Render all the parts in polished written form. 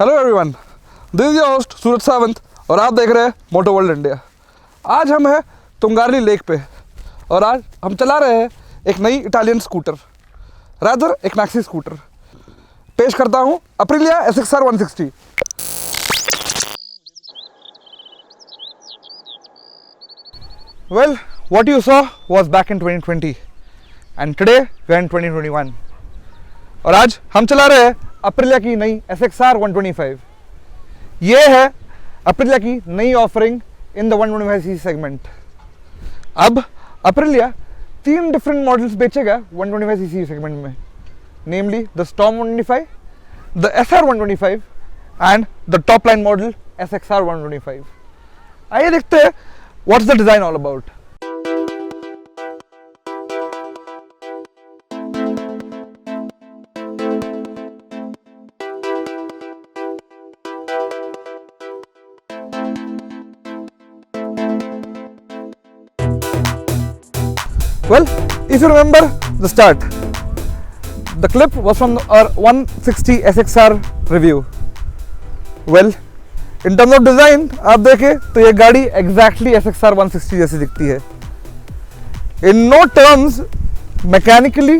Hello everyone, this is your host Suraj Sawant और आप देख रहे हैं मोटर वर्ल्ड इंडिया। आज हम हैं तुंगारली लेक पे और आज हम चला रहे हैं एक नई इटालियन स्कूटर, रादर एक मैक्सी स्कूटर। पेश करता हूँ Aprilia SXR160। Well, what you saw was back in 2020 and today we are in 2021 और आज हम चला रहे हैं Aprilia की नई SXR125। ये है Aprilia की नई offering in the 125cc segment. अब Aprilia 3 डिफरेंट मॉडल्स बेचेगा 125cc सेगमेंट में, namely the Storm 125, the SR125 and the top line model SXR125। आइए देखते हैं what's the design all about. Well, if you remember the start, the clip was from our 160 SXR review. Well, in terms of design, आप देखें तो ये गाड़ी exactly SXR 160 जैसी दिखती है। In no terms, mechanically,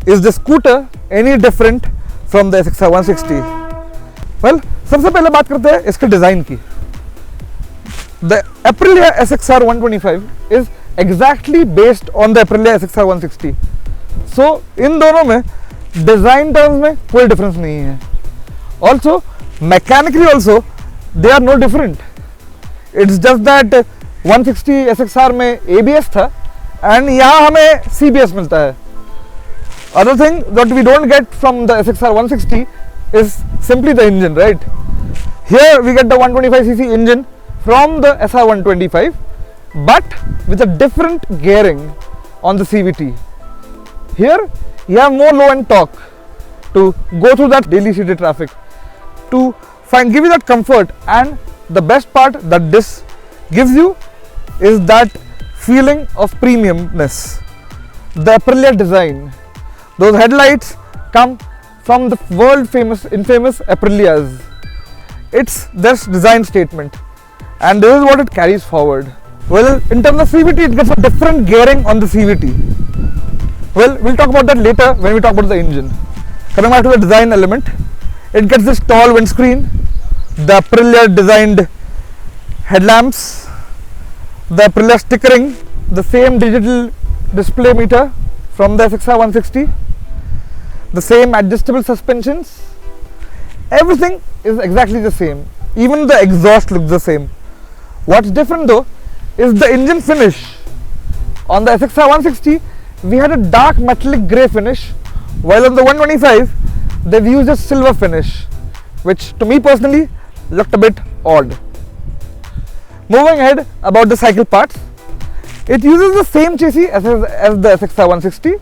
is the scooter any different from the SXR 160? Well, सबसे पहले बात करते हैं इसके डिजाइन की। The Aprilia SXR 125 is exactly based on the Aprilia SXR 160. So इन दोनों में डिजाइन टर्म्स में कोई डिफरेंस नहीं है। Also mechanically also they are no different. It's just that 160 SXR में ABS था and यहाँ हमें CBS मिलता है। Other thing that we don't get from the SXR 160 is simply the engine, right? Here we get the 125cc engine from the SR 125, but with a different gearing on the CVT. Here you have more low end torque to go through that daily city traffic, to give you that comfort, and the best part that this gives you is that feeling of premiumness. The Aprilia design, those headlights come from the world famous infamous Aprilias. It's this design statement and this is what it carries forward. Well, in terms of CVT, it gets a different gearing on the CVT. Well, we'll talk about that later when we talk about the engine. Coming back to the design element, it gets this tall windscreen, the Aprilia designed headlamps, the Aprilia stickering, the same digital display meter from the SXR 160, the same adjustable suspensions. Everything is exactly the same. Even the exhaust looks the same. What's different though is the engine finish. On the SXR 160 we had a dark metallic grey finish, while on the 125 they've used a silver finish, which to me personally looked a bit odd. Moving ahead about the cycle parts, it uses the same chassis as the SXR 160.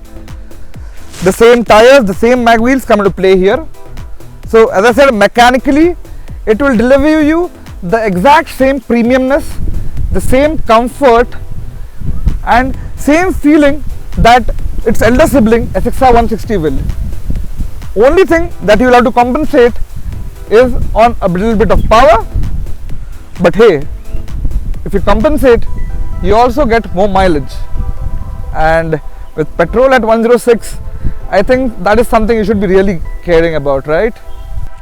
The same tires, the same mag wheels come into play here. So as I said, mechanically it will deliver you the exact same premiumness, the same comfort and same feeling that its elder sibling SXR 160 will. Only thing that you will have to compensate is on a little bit of power, but hey, if you compensate you also get more mileage, and with petrol at 106, I think that is something you should be really caring about, right?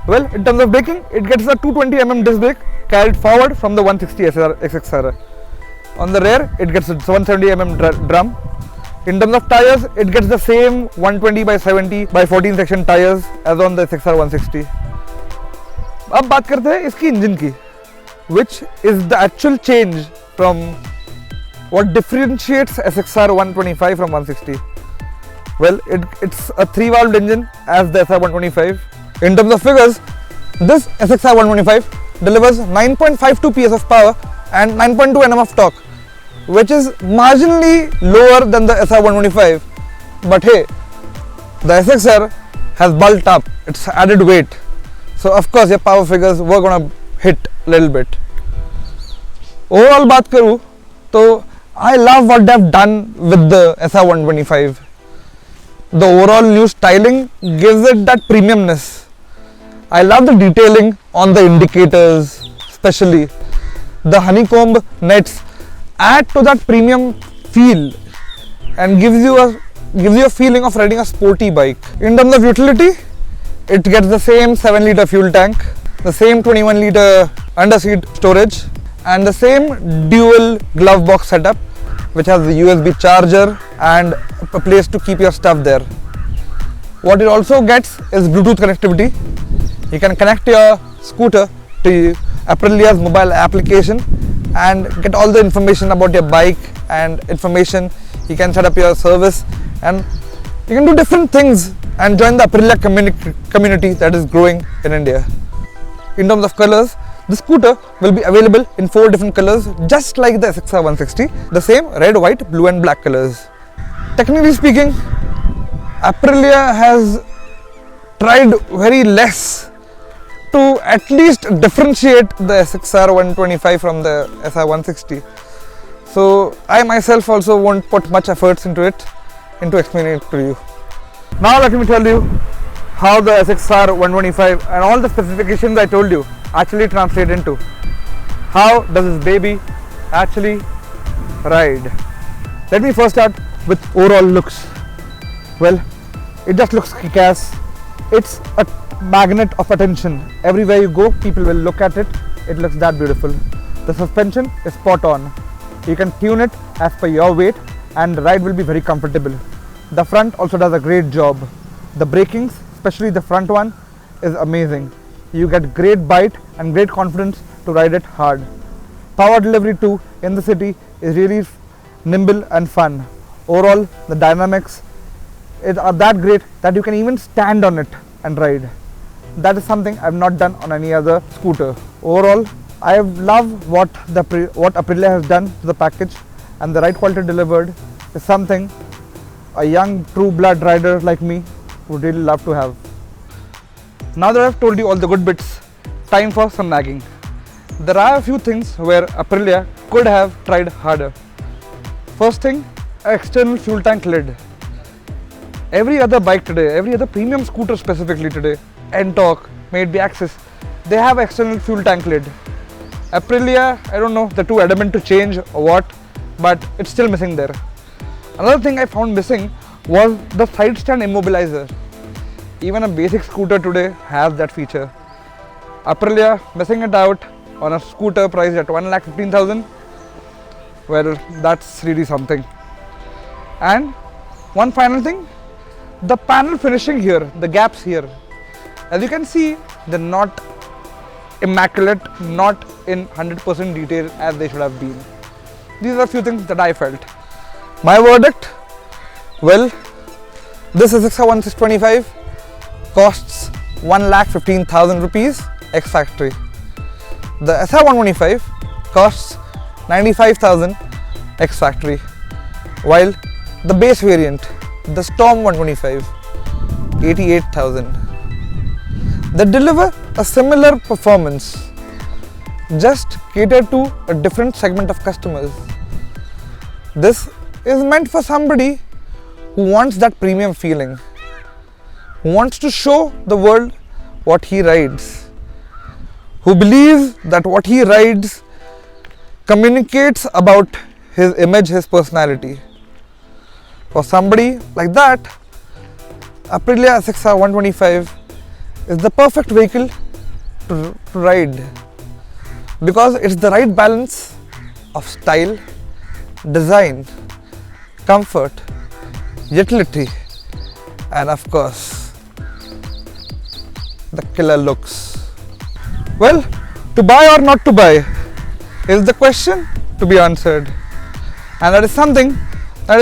Well, in terms of braking, it gets a 220mm disc brake carried forward from the 160 SXR. On the rear, it gets a 170mm drum. In terms of tires, it gets the same 120/70/14 section tires as on the SXR 160. अब बात करते हैं इसकी engine की, which is the actual change from what differentiates SXR 125 from 160. Well, it's a 3-valved engine as the SR 125. In terms of figures, this SXR 125 delivers 9.52 PS of power and 9.2 Nm of torque, which is marginally lower than the SR 125. But hey, the SXR has bulked up, it's added weight. So of course your power figures were gonna hit a little bit. Overall बात करूँ तो I love what they've done with the SR 125. The overall new styling gives it that premiumness. I love the detailing on the indicators, especially the honeycomb nets add to that premium feel and gives you a feeling of riding a sporty bike. In terms of utility, it gets the same 7-litre fuel tank, the same 21-litre under-seat storage, and the same dual glove box setup, which has the USB charger and a place to keep your stuff there. What it also gets is Bluetooth connectivity. You can connect your scooter to Aprilia's mobile application and get all the information about your bike and information. You can set up your service and you can do different things and join the Aprilia community that is growing in India. In terms of colors, the scooter will be available in 4 different colors, just like the SXR160, the same red, white, blue and black colors. Technically speaking, Aprilia has tried very less to at least differentiate the SXR125 from the SR160. So I myself also won't put much efforts into explaining it to you. Now let me tell you how the SXR125 and all the specifications I told you actually translate into. How does this baby actually ride? Let me first start with overall looks. Well, it just looks kick-ass. It's a magnet of attention. Everywhere you go, people will look at it. It looks that beautiful. The suspension is spot on. You can tune it as per your weight and the ride will be very comfortable. The front also does a great job. The brakings, especially the front one, is amazing. You get great bite and great confidence to ride it hard. Power delivery too in the city is really nimble and fun. Overall, the dynamics are that great that you can even stand on it and ride. That is something I've not done on any other scooter. Overall, I love what Aprilia has done to the package, and the ride quality delivered is something a young true blood rider like me would really love to have. Now that I've told you all the good bits, time for some nagging. There are a few things where Aprilia could have tried harder. First thing, external fuel tank lid. Every other bike today, every other premium scooter specifically today, N-Torque, Made by Axis, they have external fuel tank lid. Aprilia, I don't know, they're too adamant to change or what, but it's still missing there. Another thing I found missing was the side stand immobilizer. Even a basic scooter today has that feature. Aprilia missing it out on a scooter priced at 1,15,000. Well, that's really something. And one final thing, the panel finishing here, the gaps here. As you can see, they're not immaculate, not in 100% detail as they should have been. These are a few things that I felt. My verdict, well, this SXR125 costs 1,15,000 rupees ex factory. The SR125 costs 95,000 ex factory, while the base variant, the Storm 125, 88,000. They deliver a similar performance, just catered to a different segment of customers. This is meant for somebody who wants that premium feeling, who wants to show the world what he rides, who believes that what he rides communicates about his image, his personality. For somebody like that, Aprilia SXR125 is the perfect vehicle to ride, because it's the right balance of style, design, comfort, utility, and of course, the killer looks. Well, to buy or not to buy is the question to be answered, and that is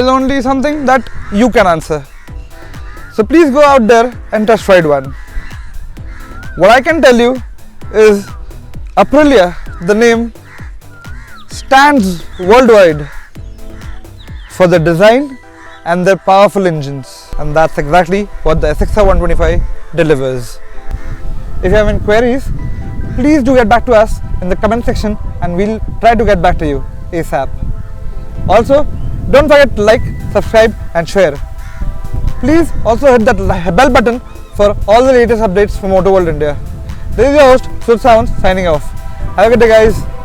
only something that you can answer. So please go out there and test ride one. What I can tell you is Aprilia, the name, stands worldwide for the design and their powerful engines, and that's exactly what the SXR125 delivers. If you have any queries, please do get back to us in the comment section and we'll try to get back to you ASAP. Also, don't forget to like, subscribe and share. Please also hit that bell button for all the latest updates from Motor World India. This is your host, Sud Sounds, signing off. Have a good day, guys.